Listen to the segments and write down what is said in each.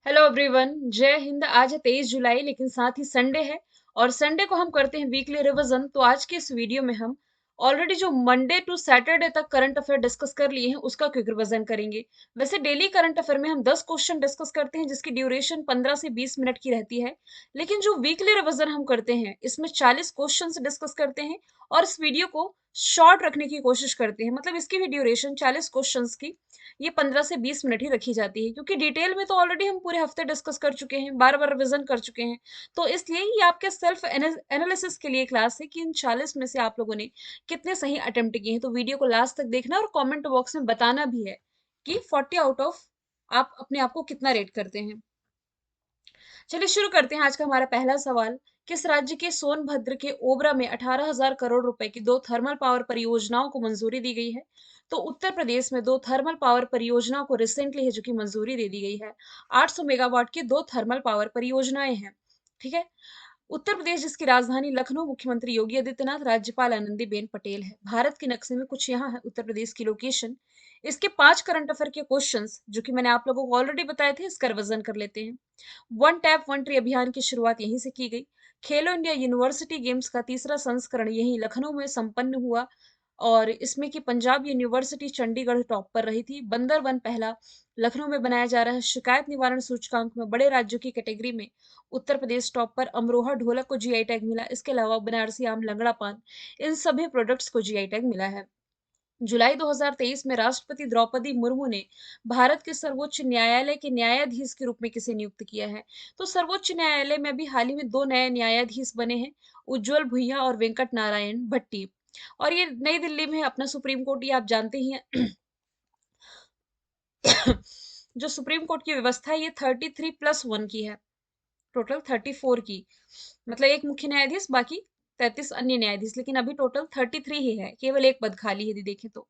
Hello everyone, जय हिंद। आज है 23 जुलाई, लेकिन साथ ही संडे है और संडे को हम करते हैं वीकली रिवीजन। तो आज के इस वीडियो में हम ऑलरेडी जो मंडे टू सैटरडे तक करंट अफेयर डिस्कस कर लिए हैं उसका क्विक रिवीजन करेंगे। वैसे डेली करंट अफेयर में हम 10 क्वेश्चन डिस्कस करते हैं जिसकी ड्यूरेशन 15 से 20 मिनट की रहती है, लेकिन जो वीकली रिवीजन हम करते हैं इसमें 40 क्वेश्चन डिस्कस करते हैं और इस वीडियो को शॉर्ट रखने की कोशिश करते हैं। मतलब इसकी भी ड्यूरेशन 40 क्वेश्चंस की ये 15 से 20 मिनट ही रखी जाती है, क्योंकि डिटेल में तो ऑलरेडी हम पूरे हफ्ते डिस्कस कर चुके हैं, बार बार रिविजन कर चुके हैं। तो इसलिए ये आपके सेल्फ एनालिसिस के लिए क्लास है कि इन 40 में से आप लोगों ने कितने सही अटेम्प्ट किए हैं। तो वीडियो को लास्ट तक देखना और कमेंट बॉक्स में बताना भी है कि 40 आउट ऑफ आप अपने आप को कितना रेट करते हैं। चलिए शुरू करते हैं आज का हमारा पहला सवाल। किस राज्य के सोनभद्र के ओबरा में 18,000 करोड़ रुपए की दो थर्मल पावर परियोजनाओं को मंजूरी दी गई है? तो उत्तर प्रदेश में दो थर्मल पावर परियोजनाओं को रिसेंटली है जो कि मंजूरी दे दी गई है। 800 मेगावाट की दो थर्मल पावर परियोजनाएं हैं। ठीक है। उत्तर प्रदेश जिसकी राजधानी लखनऊ, मुख्यमंत्री योगी आदित्यनाथ, राज्यपाल आनंदीबेन पटेल है। भारत के नक्शे में कुछ यहाँ है उत्तर प्रदेश की लोकेशन। इसके 5 करंट अफेयर के क्वेश्चंस जो कि मैंने आप लोगों को ऑलरेडी बताए थे, इसका रिवीजन कर लेते हैं। वन टैप वन ट्री अभियान की शुरुआत यहीं से की गई। खेलो इंडिया यूनिवर्सिटी गेम्स का तीसरा संस्करण यहीं लखनऊ में संपन्न हुआ और इसमें कि पंजाब यूनिवर्सिटी चंडीगढ़ टॉप पर रही थी। बंदर वन पहला लखनऊ में बनाया जा रहा है। शिकायत निवारण सूचकांक में बड़े राज्यों की कैटेगरी में उत्तर प्रदेश टॉप पर। अमरोहा ढोलक को जीआई टैग मिला। इसके अलावा बनारसी आम, लंगड़ा पान, इन सभी प्रोडक्ट्स को जीआई टैग मिला है। जुलाई 2023 में राष्ट्रपति द्रौपदी मुर्मू ने भारत के सर्वोच्च न्यायालय के न्यायाधीश के रूप में किसे नियुक्त किया है? तो सर्वोच्च न्यायालय में अभी हाल ही में दो नए न्यायाधीश बने हैं, उज्जवल भुइया और वेंकट नारायण भट्टी। और ये नई दिल्ली में है अपना सुप्रीम कोर्ट, ये आप जानते ही हैं। जो सुप्रीम कोर्ट की व्यवस्था है ये 33+1 की है, टोटल 34 की। मतलब एक मुख्य न्यायाधीश, बाकी 33 अन्य न्यायाधीश, लेकिन अभी टोटल 33 ही है, केवल एक पद खाली है यदि देखें तो।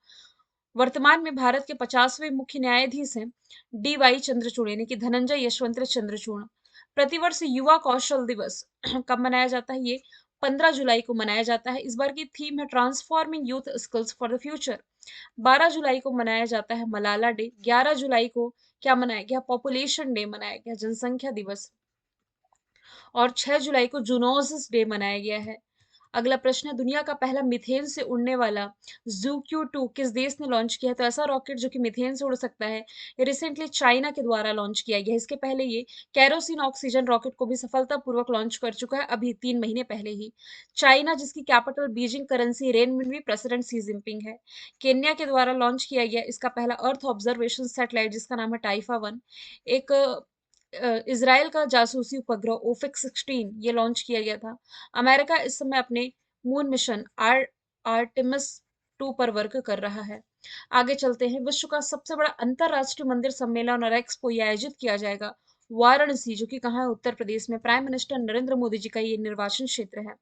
वर्तमान में भारत के 50वें मुख्य न्यायाधीश हैं डी वाई चंद्रचूड़, यानी कि धनंजय यशवंत चंद्रचूड़। प्रतिवर्ष युवा कौशल दिवस कब मनाया जाता है? ये 15 जुलाई को मनाया जाता है। इस बार की थीम है transforming youth skills for the future. 12 जुलाई को मनाया जाता है मलाला डे। 11 जुलाई को क्या मनाया गया? पॉपुलेशन डे मनाया गया, जनसंख्या दिवस। और 6 जुलाई को जूनोसिस डे मनाया गया है। अगला प्रश्न है, दुनिया का पहला मिथेन से उड़ने वाला ZooQ-2 किस देश ने लॉन्च किया है? तो ऐसा रॉकेट जो कि मिथेन से उड़ सकता है, ये रिसेंटली चाइना के द्वारा लॉन्च किया गया है। इसके पहले ये कैरोसिन ऑक्सीजन रॉकेट को भी सफलतापूर्वक लॉन्च कर चुका है, अभी 3 महीने पहले ही। चाइना जिसकी capital Beijing, currency renminbi, president सी जिनपिंग है। केन्या के द्वारा लॉन्च किया गया इसका पहला अर्थ ऑब्जर्वेशन सैटेलाइट जिसका नाम है टाइफा 1। एक इसराइल का जासूसी उपग्रह ओफिक 16 ये लॉन्च किया गया था। अमेरिका इस समय अपने मून मिशन आर्टेमिस 2 पर वर्क कर रहा है। आगे चलते हैं। विश्व का सबसे बड़ा अंतरराष्ट्रीय मंदिर सम्मेलन और एक्सपो ये आयोजित किया जाएगा वाराणसी, जो कि कहाँ है? उत्तर प्रदेश में। प्राइम मिनिस्टर नरेंद्र मोदी जी का ये निर्वाचन क्षेत्र है।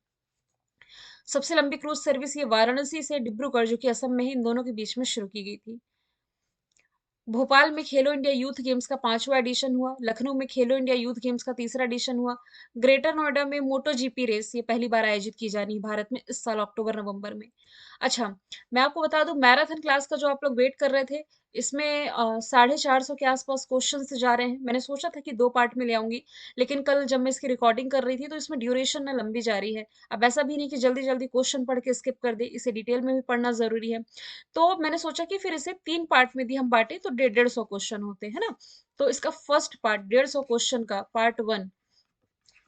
सबसे लंबी क्रूज सर्विस ये वाराणसी से डिब्रूगढ़, जो कि असम में है, इन दोनों के बीच में शुरू की गई थी। भोपाल में खेलो इंडिया यूथ गेम्स का 5वां एडिशन हुआ। लखनऊ में खेलो इंडिया यूथ गेम्स का तीसरा एडिशन हुआ। ग्रेटर नोएडा में मोटो जीपी रेस ये पहली बार आयोजित की जानी है भारत में इस साल अक्टूबर नवंबर में। अच्छा, मैं आपको बता दूं, मैराथन क्लास का जो आप लोग वेट कर रहे थे, इसमें 450 के आसपास क्वेश्चन जा रहे हैं। मैंने सोचा था कि 2 पार्ट में ले आऊंगी, लेकिन कल जब मैं इसकी रिकॉर्डिंग कर रही थी तो इसमें ड्यूरेशन ना लंबी जा रही है। अब ऐसा भी नहीं कि जल्दी जल्दी क्वेश्चन पढ़ के स्किप कर दे, इसे डिटेल में भी पढ़ना जरूरी है। तो मैंने सोचा कि फिर इसे 3 पार्ट में यदि हम बांटे तो 150 क्वेश्चन होते हैं ना। तो इसका फर्स्ट पार्ट 150 क्वेश्चन का पार्ट 1,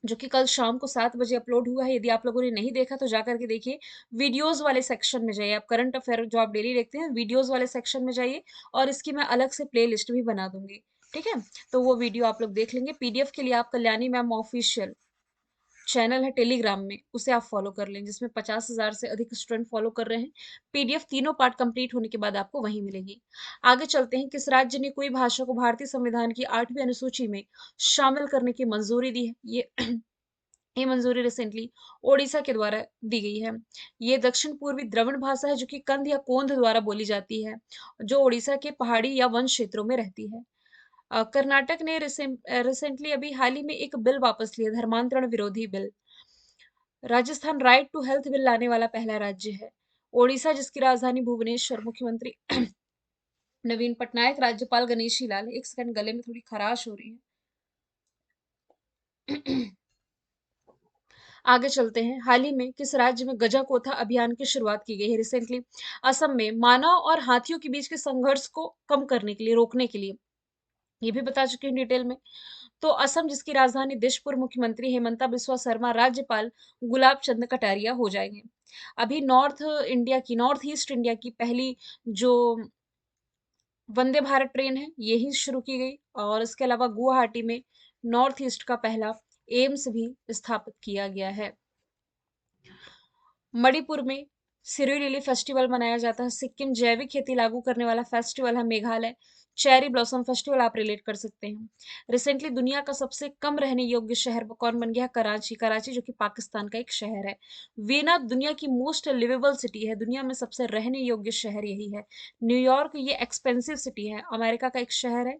जो कि कल शाम को 7 बजे अपलोड हुआ है, यदि आप लोगों ने नहीं देखा तो जा करके देखिए। वीडियोस वाले सेक्शन में जाइए, आप करंट अफेयर जो आप डेली देखते हैं वीडियोस वाले सेक्शन में जाइए, और इसकी मैं अलग से प्ले लिस्ट भी बना दूंगी। ठीक है, तो वो वीडियो आप लोग देख लेंगे। पीडीएफ के लिए आप कल्याणी मैम ऑफिशियल चैनल है टेलीग्राम में, उसे आप फॉलो कर लें, जिसमें 50,000 से अधिक स्टूडेंट फॉलो कर रहे हैं। पीडीएफ तीनों पार्ट कंप्लीट होने के बाद आपको वहीं मिलेगी। आगे चलते हैं। किस राज्य ने कोई भाषा को भारतीय संविधान की 8वीं अनुसूची में शामिल करने की मंजूरी दी है? ये ये मंजूरी रिसेंटली ओडिशा के द्वारा दी गई है। ये दक्षिण पूर्वी द्रविड़ भाषा है जो कि कंध या कोंध द्वारा बोली जाती है, जो ओडिशा के पहाड़ी या वन क्षेत्रों में रहती है। कर्नाटक ने रिसेंटली अभी हाल ही में एक बिल वापस लिया, धर्मांतरण विरोधी bill. Rajasthan right to health bill लाने वाला पहला राज्य है। ओडिशा जिसकी राजधानी भुवनेश्वर, मुख्यमंत्री नवीन पटनायक, राज्यपाल गणेशी लाल। एक सेकंड, गले में थोड़ी खराश हो रही है। आगे चलते हैं। हाल ही में किस राज्य में गजाकोथा अभियान की शुरुआत की गई है? रिसेंटली असम में मानव और हाथियों के बीच के संघर्ष को कम करने के लिए, रोकने के लिए, ये भी बता चुकी हूँ डिटेल में। तो असम जिसकी राजधानी दिशपुर, मुख्यमंत्री हेमंता बिस्वा शर्मा, राज्यपाल गुलाब चंद कटारिया हो जाएंगे। अभी नॉर्थ ईस्ट इंडिया की पहली जो वंदे भारत ट्रेन है यही शुरू की गई, और इसके अलावा गुवाहाटी में नॉर्थ ईस्ट का पहला एम्स भी स्थापित किया गया है। मणिपुर में सिरोई लिली फेस्टिवल मनाया जाता है। सिक्किम जैविक खेती लागू करने वाला फेस्टिवल है। मेघालय चेरी ब्लॉसम फेस्टिवल आप रिलेट कर सकते हैं। रिसेंटली दुनिया का सबसे कम रहने योग्य शहर कौन बन गया है? कराची। कराची जो कि पाकिस्तान का एक शहर है। वियना दुनिया की मोस्ट लिवेबल सिटी है। दुनिया में सबसे रहने योग्य शहर यही है। न्यूयॉर्क ये एक्सपेंसिव सिटी है, अमेरिका का एक शहर है।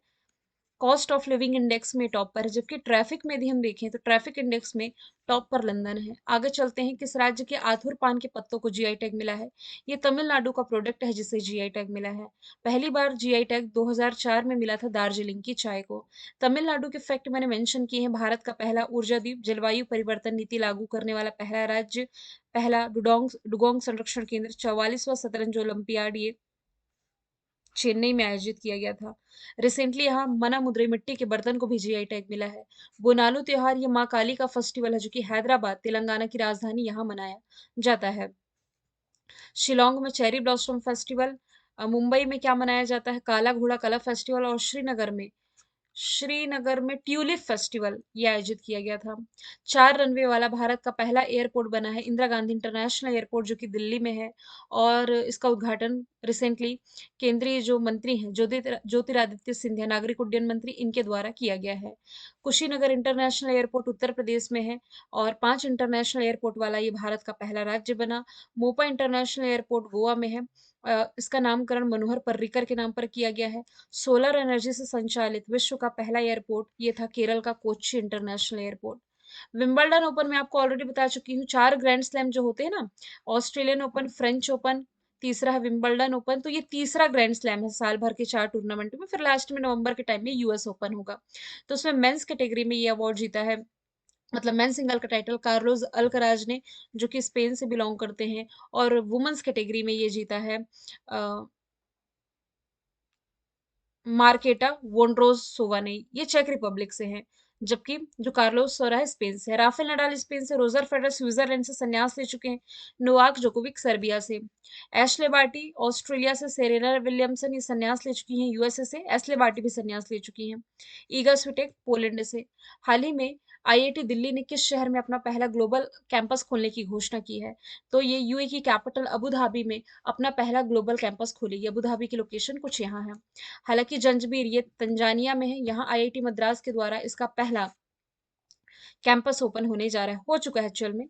कॉस्ट ऑफ लिविंग इंडेक्स में टॉप पर है, जबकि ट्रैफिक में यदि हम देखें तो ट्रैफिक इंडेक्स में टॉप पर लंदन है। आगे चलते हैं। किस राज्य के आथुर पान के पत्तों को जीआई टैग मिला है? ये तमिलनाडु का प्रोडक्ट है जिसे जीआई टैग मिला है। पहली बार जीआई टैग 2004 में मिला था दार्जिलिंग की चाय को। तमिलनाडु के फैक्ट मैंने मेंशन किए हैं। भारत का पहला ऊर्जा द्वीप, जलवायु परिवर्तन नीति लागू करने वाला पहला राज्य, पहला डुडोंग डुगोंग संरक्षण केंद्र, 44वां शतरंज ओलंपियाड ये चेन्नई में आयोजित किया गया था। रिसेंटली यहाँ मना मुद्रे मिट्टी के बर्तन को भी जीआई टैग मिला है। बोनालू त्योहार ये माँ काली का फेस्टिवल है जो कि हैदराबाद तेलंगाना की राजधानी यहाँ मनाया जाता है। शिलोंग में चेरी ब्लॉसम फेस्टिवल, मुंबई में क्या मनाया जाता है? काला घोड़ा कला फेस्टिवल, और श्रीनगर में ट्यूलिप फेस्टिवल ये आयोजित किया गया था। 4 रनवे वाला भारत का पहला एयरपोर्ट बना है इंदिरा गांधी इंटरनेशनल एयरपोर्ट जो कि दिल्ली में है, और इसका उद्घाटन रिसेंटली केंद्रीय जो मंत्री हैं ज्योतिरादित्य सिंधिया, नागरिक उड्डयन मंत्री, इनके द्वारा किया गया है। कुशीनगर इंटरनेशनल एयरपोर्ट उत्तर प्रदेश में है, और 5 इंटरनेशनल एयरपोर्ट वाला ये भारत का पहला राज्य बना। मोपा इंटरनेशनल एयरपोर्ट गोवा में है। इसका नामकरण मनोहर पर्रिकर के नाम पर किया गया है। सोलर एनर्जी से संचालित विश्व का पहला एयरपोर्ट ये था केरल का Kochi international airport. Wimbledon open में आपको ऑलरेडी बता चुकी हूँ, 4 ग्रैंड स्लैम जो होते हैं ना, ऑस्ट्रेलियन ओपन, फ्रेंच ओपन, तीसरा है विंबलडन ओपन, तो ये तीसरा ग्रैंड स्लैम है साल भर के 4 टूर्नामेंट में। फिर लास्ट में नवंबर के टाइम में यूएस ओपन होगा। तो उसमें मेंस कैटेगरी में ये अवार्ड जीता है, मतलब मेन सिंगल का टाइटल कार्लोस अल्कराज ने, जो कि स्पेन से बिलोंग करते हैं। और वुमेन्स कैटेगरी में ये जीता है मार्केटा वोंड्रोसोवा ने, ये चेक रिपब्लिक से हैं। जबकि जो कार्लोस सोरा है स्पेन से है। राफेल नडाल स्पेन से, रोजर फेडरर स्विट्जरलैंड से संन्यास ले चुके हैं। नोवाक जोकोविक सर्बिया से। एशले बार्टी ऑस्ट्रेलिया से, सेरेना विलियमसन ये संन्यास ले चुकी हैं यूएसए से। एशले बार्टी भी संन्यास ले चुकी हैं। ईगा स्विटेक पोलैंड से। हाल ही में आईआईटी दिल्ली ने किस शहर में अपना पहला ग्लोबल कैंपस खोलने की घोषणा की है? तो ये यूएई की कैपिटल अबू धाबी में अपना पहला ग्लोबल कैंपस खोलेगी। अबू धाबी की लोकेशन कुछ यहाँ है। हालांकि जंजबीर ये तंजानिया में है, यहाँ आईआईटी मद्रास के द्वारा इसका पहला कैंपस ओपन होने जा रहा है, हो चुका है एक्चुअल में।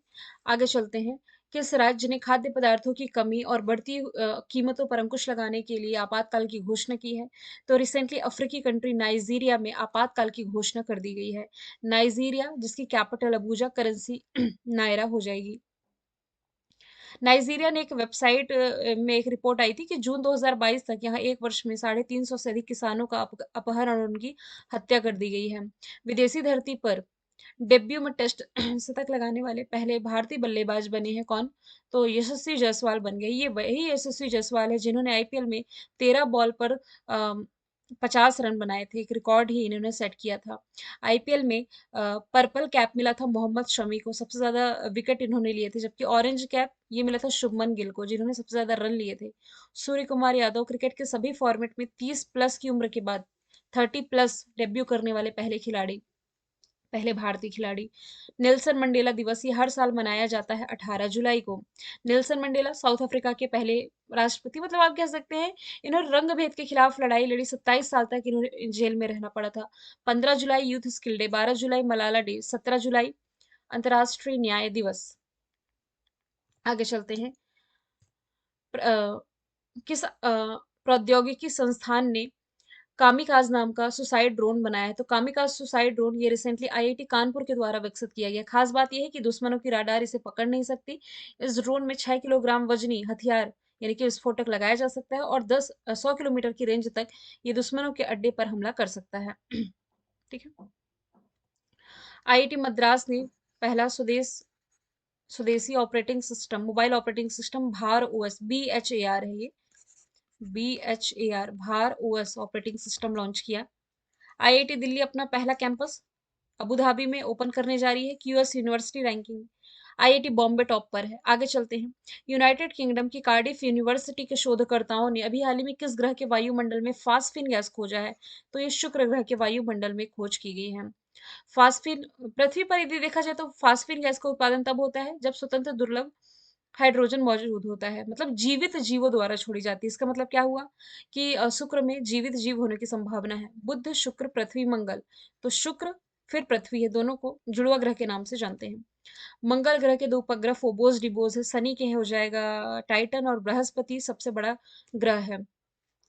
आगे चलते हैं। किस राज्य ने खाद्य पदार्थों की कमी और बढ़ती कीमतों पर अंकुश लगाने के लिए आपातकाल की घोषणा की है? तो रिसेंटली अफ्रीकी कंट्री नाइजीरिया में आपातकाल की घोषणा कर दी गई है। नाइजीरिया जिसकी कैपिटल अबूजा, करेंसी नायरा हो जाएगी। नाइजीरिया ने एक वेबसाइट में एक रिपोर्ट आई थी कि जून 2022 तक यहाँ एक वर्ष में 350 से अधिक किसानों का अपहरण और उनकी हत्या कर दी गई है। विदेशी धरती पर डेब्यू में टेस्ट शतक लगाने वाले पहले भारतीय बल्लेबाज बने हैं कौन? तो यशस्वी जायसवाल बन गए। ये वही यशस्वी जायसवाल है जिन्होंने आईपीएल में 13 बॉल पर 50 रन बनाए थे। एक रिकॉर्ड ही इन्होंने सेट किया था। आईपीएल में पर्पल कैप मिला था मोहम्मद शमी को, सबसे ज्यादा विकेट इन्होंने लिए थे। जबकि ऑरेंज कैप ये मिला था शुभमन गिल को, जिन्होंने सबसे ज्यादा रन लिए थे। सूर्य कुमार यादव क्रिकेट के सभी फॉर्मेट में 30+ की उम्र के बाद 30+ डेब्यू करने वाले पहले भारतीय खिलाड़ी। नेल्सन मंडेला दिवस ये हर साल मनाया जाता है 18 जुलाई को। नेल्सन मंडेला साउथ अफ्रीका के पहले राष्ट्रपति, मतलब आप कह सकते हैं इन्होंने रंग भेद के खिलाफ लड़ाई लड़ी। 27 साल तक इन्होंने जेल में रहना पड़ा था। 15 जुलाई यूथ स्किल डे, 12 जुलाई मलाला डे, 17 जुलाई अंतर्राष्ट्रीय न्याय दिवस। आगे चलते हैं। किस प्रौद्योगिकी संस्थान ने कामिकाज नाम का सुसाइड ड्रोन बनाया है? तो कामिकाज सुसाइड ड्रोन ये रिसेंटली आईआईटी कानपुर के द्वारा विकसित किया गया। खास बात यह है कि दुश्मनों की राडार इसे पकड़ नहीं सकती। इस ड्रोन में 6 किलोग्राम वजनी हथियार यानी कि विस्फोटक लगाया जा सकता है, और 100 किलोमीटर की रेंज तक ये दुश्मनों के अड्डे पर हमला कर सकता है। ठीक है। आईआईटी मद्रास ने पहला स्वदेशी operating system, mobile operating system भार ओएस, BHAR है ये, BHAR भार ओएस ऑपरेटिंग सिस्टम लॉन्च किया। आईआईटी दिल्ली अपना पहला कैंपस अबू धाबी में ओपन करने जा रही है। QS university ranking IIT Bombay top पर है। आगे चलते हैं। यूनाइटेड किंगडम की कार्डिफ यूनिवर्सिटी के शोधकर्ताओं ने अभी हाल ही में किस ग्रह के वायुमंडल में फास्फिन गैस खोजा है? तो ये शुक्र ग्रह के वायुमंडल में खोज की गई है। फास्फिन, पृथ्वी पर यदि देखा जाए तो फास्फिन गैस का उत्पादन तब होता है जब स्वतंत्र दुर्लभ हाइड्रोजन मौजूद होता है, मतलब जीवित जीवों द्वारा छोड़ी जाती है। इसका मतलब क्या हुआ कि शुक्र में जीवित जीव होने की संभावना है। बुध, शुक्र, पृथ्वी, मंगल। तो शुक्र फिर पृथ्वी है, दोनों को जुड़वा ग्रह के नाम से जानते हैं। मंगल ग्रह के दो उपग्रह फोबोस डिबोस है, शनि के हो जाएगा टाइटन, और बृहस्पति सबसे बड़ा ग्रह है।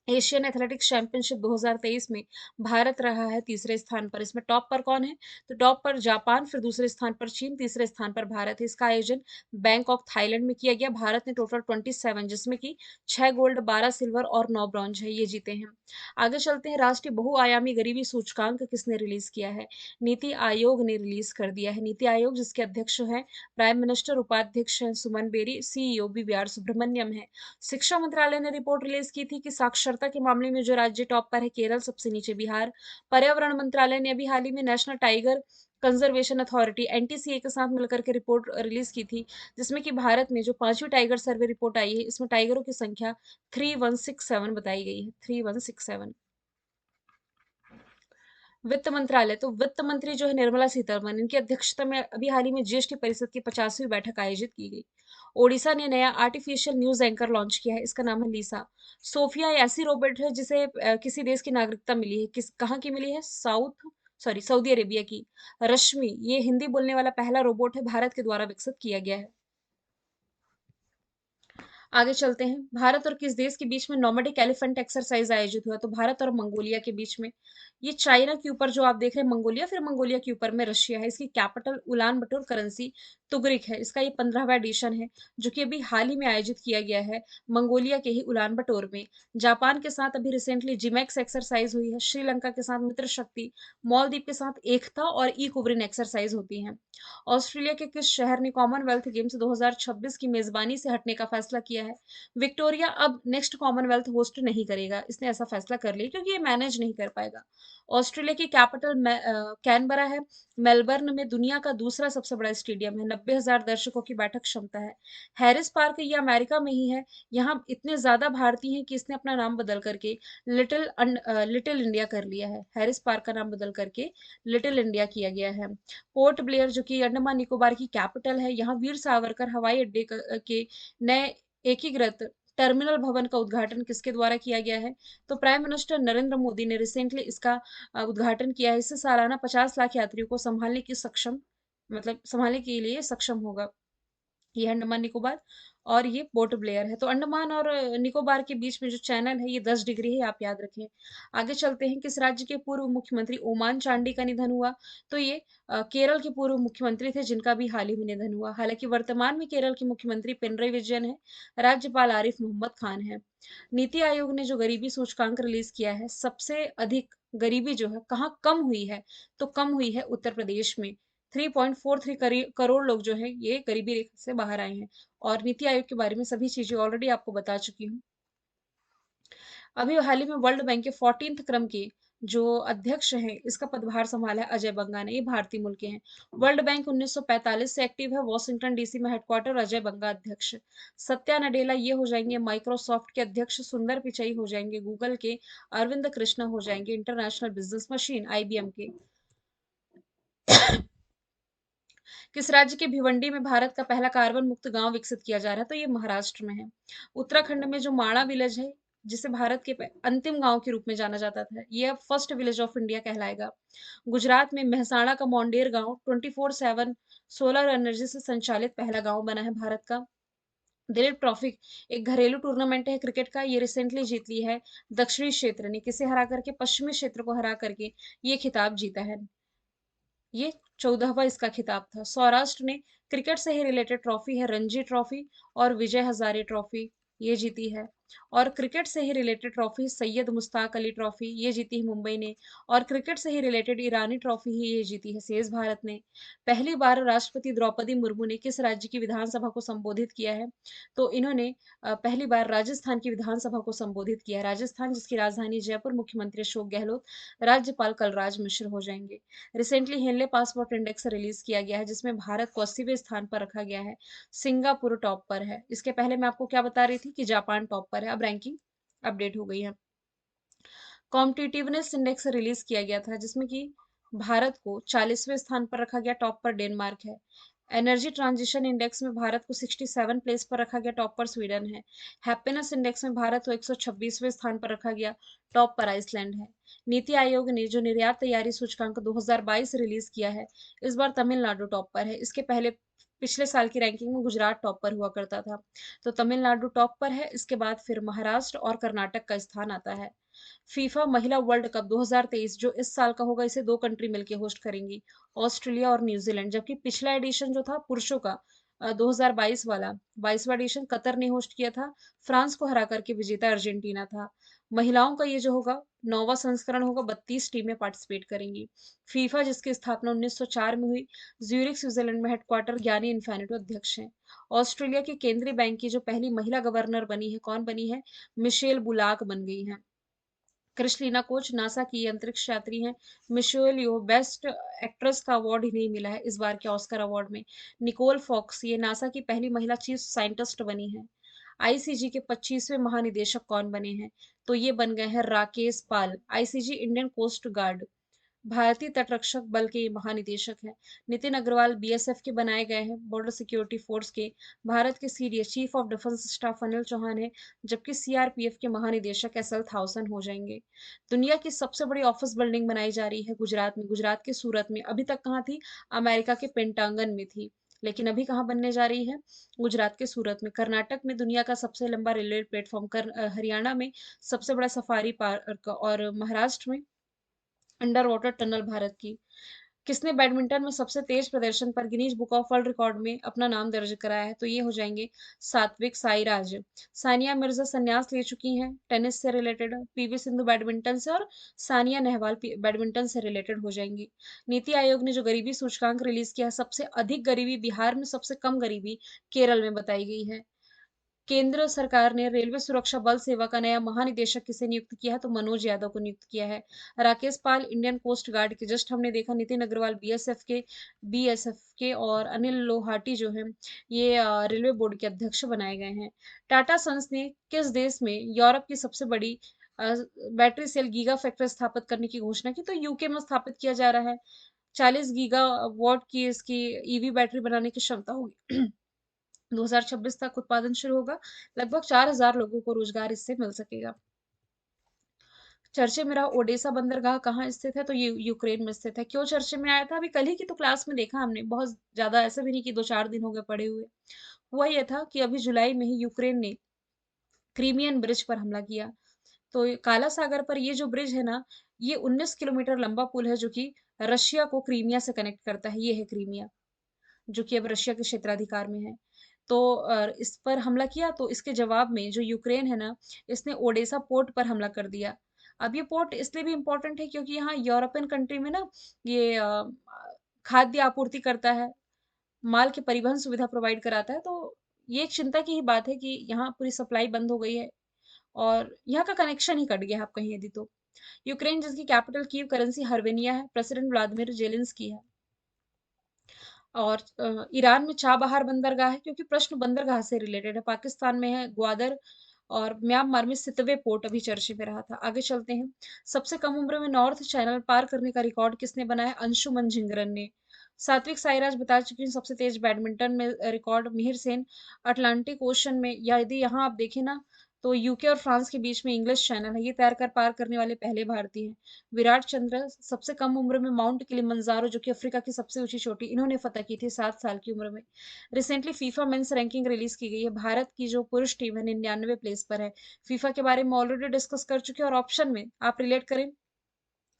एशियन एथलेटिक्स चैंपियनशिप 2023 में भारत रहा है तीसरे स्थान पर। इसमें टॉप पर कौन है? तो टॉप पर जापान, फिर दूसरे स्थान पर चीन, तीसरे स्थान पर भारत है। इसका आयोजन बैंकॉक थाईलैंड में किया गया। भारत ने टोटल 27, जिसमें कि 6 गोल्ड, 12 सिल्वर और 9 ब्रॉन्ज है, ये जीते हैं। आगे चलते हैं। राष्ट्रीय बहुआयामी गरीबी सूचकांक किसने रिलीज किया है? नीति आयोग ने रिलीज कर दिया है। नीति आयोग जिसके अध्यक्ष हैं प्राइम मिनिस्टर, उपाध्यक्ष हैं सुमन बेरी, सीईओ BVR सुब्रमण्यम है। शिक्षा मंत्रालय ने रिपोर्ट रिलीज की थी कि साक्षरता के मामले में जो राज्य टॉप पर है केरल, सबसे नीचे बिहार। पर्यावरण मंत्रालय ने अभी हाल ही में national tiger conservation authority NTCA के साथ मिलकर के रिपोर्ट रिलीज की थी, जिसमें कि भारत में जो 5वीं टाइगर सर्वे रिपोर्ट आई है, इसमें टाइगरों की संख्या 3167 बताई गई है, 3167। वित्त मंत्रालय, तो वित्त मंत्री जो है निर्मला सीतारमन, इनकी अध्यक्षता में अभी हाल ही में जीएसटी परिषद की 50वीं बैठक आयोजित की गई। ओडिशा ने नया आर्टिफिशियल न्यूज एंकर लॉन्च किया है, इसका नाम है लीसा। सोफिया ऐसी रोबोट है जिसे किसी देश की नागरिकता मिली है, किस कहाँ की मिली है? सऊदी अरेबिया की। रश्मि, ये हिंदी बोलने वाला पहला रोबोट है, भारत के द्वारा विकसित किया गया है। आगे चलते हैं। भारत और किस देश के बीच में नोमैडिक एलिफेंट एक्सरसाइज आयोजित हुआ? तो भारत और मंगोलिया के बीच में। ये चाइना के ऊपर जो आप देख रहे हैं मंगोलिया, फिर मंगोलिया के ऊपर में रशिया है। इसकी कैपिटल उलान बटोर, करेंसी तुगरिक है। इसका ये 15वां एडिशन है, जो कि अभी हाल ही में आयोजित किया गया है मंगोलिया के ही उलान बटोर में। जापान के साथ अभी रिसेंटली जिमेक्स एक्सरसाइज हुई है। श्रीलंका के साथ मित्र शक्ति, मालदीव के साथ एकता और इकोवरिन एक्सरसाइज होती है। ऑस्ट्रेलिया के किस शहर ने कॉमनवेल्थ गेम्स 2026 की मेजबानी से हटने का फैसला किया है? विक्टोरिया अब नेक्स्ट कॉमनवेल्थ होस्ट नहीं करेगा, इसने ऐसा फैसला कर लिया क्योंकि ये मैनेज नहीं कर पाएगा। ऑस्ट्रेलिया की कैपिटल कैनबरा है। मेलबर्न में दुनिया का दूसरा सबसे बड़ा स्टेडियम है, 90,000 दर्शकों की बैठक क्षमता है। हैरिस पार्क, ये अमेरिका में ही है। यहाँ इतने ज्यादा भारतीय हैं कि इसने अपना नाम बदल करके लिटिल इंडिया कर लिया है। हैरिस पार्क का नाम बदल करके लिटिल इंडिया किया गया है। पोर्ट ब्लेयर जो कि अंडमान निकोबार की कैपिटल है, यहाँ वीर सावरकर हवाई अड्डे के नए एकीकृत टर्मिनल भवन का उद्घाटन किसके द्वारा किया गया है? तो प्राइम मिनिस्टर नरेंद्र मोदी ने रिसेंटली इसका उद्घाटन किया है। इससे सालाना 50 लाख यात्रियों को संभालने के लिए सक्षम होगा। ये अंडमान निकोबार और ये पोर्ट ब्लेयर है। तो अंडमान और निकोबार के बीच में जो चैनल है ये 10 डिग्री है, आप याद रखें। आगे चलते हैं। किस राज्य के पूर्व मुख्यमंत्री ओमान चांडी का निधन हुआ? तो ये केरल के पूर्व मुख्यमंत्री थे, जिनका भी हाल ही में निधन हुआ। हालांकि वर्तमान में केरल के मुख्यमंत्री पिनरई विजयन है, राज्यपाल आरिफ मोहम्मद खान है। नीति आयोग ने जो गरीबी सूचकांक रिलीज किया है, सबसे अधिक गरीबी जो है कहाँ कम हुई है? तो कम हुई है उत्तर प्रदेश में। 3.43 करोड़ लोग जो है ये गरीबी रेखा से बाहर आए हैं। और नीति आयोग के बारे में सभी चीजें ऑलरेडी आपको बता चुकी हूँ। अभी हाल ही में वर्ल्ड बैंक के 14th क्रम के जो अध्यक्ष हैं, इसका पदभार संभाला है अजय बंगा ने, ये भारतीय मूल के हैं। वर्ल्ड बैंक 1945 से एक्टिव है, वॉशिंगटन डीसी में हेडक्वार्टर, अजय बंगा अध्यक्ष। सत्या नडेला ये हो जाएंगे माइक्रोसॉफ्ट के अध्यक्ष, सुंदर पिचाई हो जाएंगे गूगल के, अरविंद कृष्णा हो जाएंगे इंटरनेशनल बिजनेस मशीन IBM के। किस राज्य के भिवंडी में भारत का पहला कार्बन मुक्त गांव विकसित किया जा रहा है? तो ये महाराष्ट्र में है। उत्तराखंड में जो माणा विलेज है, जिसे भारत के अंतिम गांव के रूप में जाना जाता था, ये अब फर्स्ट विलेज ऑफ इंडिया कहलाएगा। गुजरात में मेहसाणा का मोंडेर गांव 24/7 सोलर एनर्जी से संचालित पहला गांव बना है भारत का। दिलीप ट्रॉफी एक घरेलू टूर्नामेंट है क्रिकेट का, ये रिसेंटली जीत ली है दक्षिणी क्षेत्र ने, किसे हरा करके? पश्चिमी क्षेत्र को हरा करके ये खिताब जीता है। ये 14वां इसका खिताब था। सौराष्ट्र ने क्रिकेट से ही रिलेटेड ट्रॉफी है रणजी ट्रॉफी और विजय हजारे ट्रॉफी, ये जीती है। और क्रिकेट से ही related trophy Syed Mushtaq Ali trophy ये जीती है मुंबई ने। और क्रिकेट से ही रिलेटेड ईरानी ट्रॉफी ही ये जीती है सेज भारत ने। पहली बार राष्ट्रपति द्रौपदी मुर्मू ने किस राज्य की विधानसभा को संबोधित किया है? तो इन्होंने पहली बार राजस्थान की विधानसभा को संबोधित किया है। राजस्थान जिसकी राजधानी जयपुर, मुख्यमंत्री अशोक गहलोत, राज्यपाल कलराज मिश्र हो जाएंगे। Recently Henley passport index release किया गया है जिसमें भारत को 80वें स्थान पर रखा गया है। सिंगापुर टॉप पर है। इसके पहले मैं आपको क्या बता रही थी कि जापान टॉप पर है। अब रैंकिंग अपडेट हो गई है। कॉम्पिटिटिवनेस इंडेक्स रिलीज किया गया था जिसमें कि भारत को 40वें स्थान पर रखा गया, टॉप पर डेनमार्क है। एनर्जी ट्रांजिशन इंडेक्स में भारत को 67 प्लेस पर रखा गया, टॉप पर स्वीडन है। हैप्पीनेस इंडेक्स में भारत को 126वें स्थान पर रखा गया, टॉप पर आइसलैंड है। नीति आयोग ने जो निर्यात तैयारी सूचकांक 2022 रिलीज किया है, इस बार तमिलनाडु टॉप पर है। इसके पहले पिछले साल की रैंकिंग में गुजरात टॉप पर हुआ करता था। तो तमिलनाडु टॉप पर है, इसके बाद फिर महाराष्ट्र और कर्नाटक का स्थान आता है। फीफा महिला वर्ल्ड कप 2023 जो इस साल का होगा, इसे दो कंट्री मिलकर होस्ट करेंगी, ऑस्ट्रेलिया और न्यूजीलैंड। जबकि पिछला एडिशन जो था पुरुषों का 2022 वाला 22वां एडिशन कतर ने होस्ट किया था, फ्रांस को हरा करके विजेता अर्जेंटीना था। महिलाओं का ये जो होगा 9वां संस्करण होगा, 32 टीमें पार्टिसिपेट करेंगी। फीफा जिसकी स्थापना 1904 में हुई, ज्यूरिख स्विट्जरलैंड में हेडक्वार्टर, ज्ञानी इन्फैनिटो अध्यक्ष हैं। ऑस्ट्रेलिया के केंद्रीय बैंक की जो पहली महिला गवर्नर बनी है, कौन बनी है? मिशेल बुलाक बन गई हैं। क्रिस्टलीना कोच नासा की अंतरिक्ष यात्री हैं। मिशेल यो बेस्ट एक्ट्रेस का अवार्ड इन्हें मिला है इस बार के ऑस्कर अवार्ड में। निकोल फॉक्स ये नासा की पहली महिला चीफ साइंटिस्ट बनी है। आईसीजी के 25वें महानिदेशक कौन बने हैं? तो ये बन गए हैं राकेश पाल, आईसीजी इंडियन कोस्ट गार्ड, भारतीय तटरक्षक बल के ये महानिदेशक हैं। नितिन अग्रवाल बीएसएफ के बनाए गए हैं, बॉर्डर सिक्योरिटी फोर्स के। भारत के CDS chief of defence staff Anil Chauhan है, जबकि सीआरपीएफ के महानिदेशक एसएल थाउसन हो जाएंगे। दुनिया की सबसे बड़ी ऑफिस बिल्डिंग बनाई जा रही है गुजरात में, गुजरात के सूरत में। अभी तक कहाँ थी? अमेरिका के पेंटागन में थी, लेकिन अभी कहाँ बनने जा रही है? गुजरात के सूरत में। कर्नाटक में दुनिया का सबसे लंबा रेलवे प्लेटफॉर्म, हरियाणा में सबसे बड़ा सफारी पार्क, और महाराष्ट्र में अंडर वाटर टनल भारत की। किसने बैडमिंटन में सबसे तेज प्रदर्शन पर Guinness book of world record में अपना नाम दर्ज कराया है? तो ये हो जाएंगे सात्विक साईराज। सानिया मिर्जा संन्यास ले चुकी हैं टेनिस से रिलेटेड, पीवी सिंधु बैडमिंटन से, और सानिया नेहवाल बैडमिंटन से रिलेटेड हो जाएंगी। नीति आयोग ने जो गरीबी सूचकांक रिलीज किया, सबसे अधिक गरीबी बिहार में, सबसे कम गरीबी केरल में बताई गई है। केंद्र सरकार ने रेलवे सुरक्षा बल सेवा का नया महानिदेशक किसे नियुक्त किया है? तो मनोज यादव को नियुक्त किया है। राकेश पाल इंडियन कोस्ट गार्ड के, जस्ट हमने देखा। नितिन अग्रवाल बीएसएफ के और अनिल लोहाटी जो है ये रेलवे बोर्ड के अध्यक्ष बनाए गए हैं। टाटा सन्स ने किस देश में यूरोप की सबसे बड़ी बैटरी सेल गीगा फैक्ट्री स्थापित करने की घोषणा की? तो यूके में स्थापित किया जा रहा है। 40 गीगा वॉट की इसकी ईवी बैटरी बनाने की क्षमता होगी। 2026 तक उत्पादन शुरू होगा। लगभग 4000 लोगों को रोजगार इससे मिल सकेगा। चर्चे में रहा ओडेसा बंदरगाह कहाँ स्थित है? तो ये यूक्रेन में स्थित है। क्यों चर्चे में आया था? अभी कल ही की तो क्लास में देखा हमने, बहुत ज्यादा ऐसा भी नहीं कि 2-4 दिन हो गए पड़े हुए। हुआ ये था कि अभी जुलाई में ही यूक्रेन ने क्रीमियन ब्रिज पर हमला किया। तो काला सागर पर ये जो ब्रिज है ना, ये 19 किलोमीटर लंबा पुल है जो कि रशिया को क्रीमिया से कनेक्ट करता है। ये है क्रीमिया, जो कि अब रशिया के क्षेत्राधिकार में है। तो इस पर हमला किया, तो इसके जवाब में जो यूक्रेन है ना, इसने ओडेसा पोर्ट पर हमला कर दिया। अब ये पोर्ट इसलिए भी इम्पोर्टेंट है क्योंकि यहाँ यूरोपियन कंट्री में ना ये खाद्य आपूर्ति करता है, माल की परिवहन सुविधा प्रोवाइड कराता है। तो ये एक चिंता की ही बात है कि यहाँ पूरी सप्लाई बंद हो गई है और यहाँ का कनेक्शन ही कट गया है, आप कहीं यदि तो। यूक्रेन जिसकी कैपिटल कीव, करेंसी हर्वेनिया है, प्रेसिडेंट व्लादिमीर जेलेंस्की है। और ईरान में चाबहार बंदरगाह है क्योंकि प्रश्न बंदरगाह से रिलेटेड है। पाकिस्तान में है ग्वादर, और म्यांमार में सितवे पोर्ट अभी चर्चे में रहा था। आगे चलते हैं। सबसे कम उम्र में नॉर्थ चैनल पार करने का रिकॉर्ड किसने बनाया? अंशुमन झिंगरन ने। सात्विक साईराज बता चुकी हूँ, सबसे तेज बैडमिंटन में record Mihir Sen. Atlantic ocean में, या यदि यहाँ आप देखें ना, तो यूके और फ्रांस के बीच में इंग्लिश चैनल है, ये तैर कर पार करने वाले पहले भारतीय हैं। विराट चंद्र सबसे कम उम्र में माउंट किलिमंजारो, जो कि अफ्रीका की सबसे ऊंची चोटी, इन्होंने फतह की थी 7 साल की उम्र में। Recently FIFA mains ranking release की गई है। भारत की जो पुरुष टीम है 99वें प्लेस पर है। फीफा के बारे में ऑलरेडी डिस्कस कर चुके हैं, और ऑप्शन में आप रिलेट करें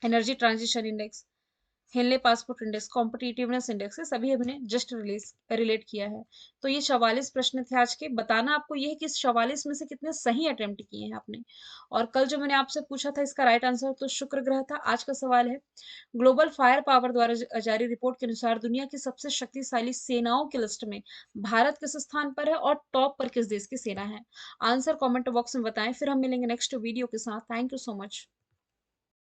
energy transition index, Henley passport index, competitiveness index, ये सभी हमने जस्ट रिलेट किया है। तो ये 44 प्रश्न थे आज के। बताना आपको ये है कि इस 44 में से कितने सही अटेम्प्ट किए हैं आपने। और कल जो मैंने आपसे पूछा था इसका राइट आंसर तो शुक्र ग्रह था। आज का सवाल है, ग्लोबल फायर पावर द्वारा जारी रिपोर्ट के अनुसार दुनिया की सबसे शक्तिशाली सेनाओं की लिस्ट में भारत किस स्थान पर है और टॉप पर किस देश की सेना है। आंसर कमेंट बॉक्स में बताएं। फिर हम मिलेंगे नेक्स्ट वीडियो के साथ। Thank you so much.